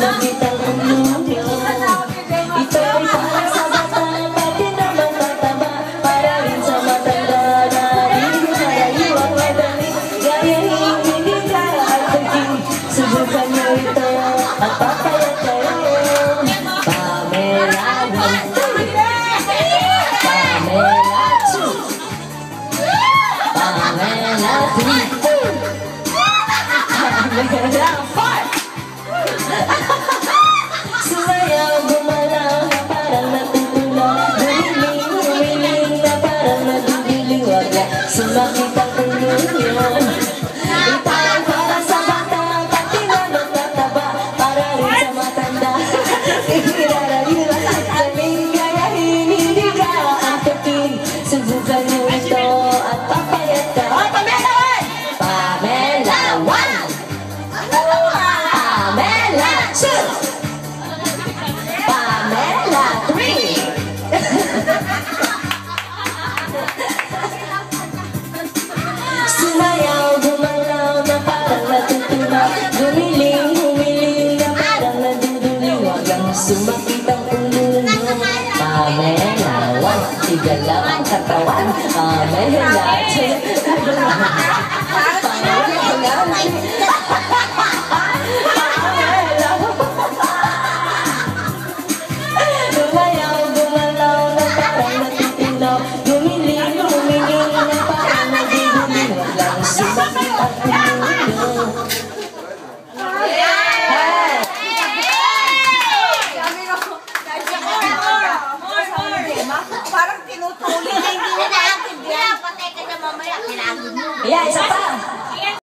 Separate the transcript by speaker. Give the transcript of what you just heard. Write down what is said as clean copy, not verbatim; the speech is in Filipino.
Speaker 1: sumakit ang ulo nyo. Ito ay para sa bata, pati naman tataba, para rin sa matanda na rin karayuan madali. Gayahin, hindi kaya ang pagking, subukan nyo ito at papayat kayo. Pamela 1, 2, Pamela 2, Pamela 3, Pamela 4. Sumayaw, gumalaw na parang natutulog, humiling na parang naduduling. Wag na sumakit ang ulo nyo. Ito ay para sa bata, pati naman tataba, para rin sa matanda. Irarayuan at galing, gayahin, hindi ka antukin. Subukan nyo ito at papayat ka. Pamela 1, Pamela 1, Pamela 2, Pamela 3. Sumayaw, gumalaw na parang natutulog, humiling na parang naduduling. Wag ang sumakit ang ulo nyo. Pamela 1, igalaw ang katawan. Pamela 2, Sumayaw, gumalaw na parang natutulog, humiling na parang naduduling. Wag lang sumakit ang ulo nyo.
Speaker 2: Parang tinutuloy na hindi mo maintindihan. Patay ka na mamaya, kinagod mo.
Speaker 1: Yeah, isa pa.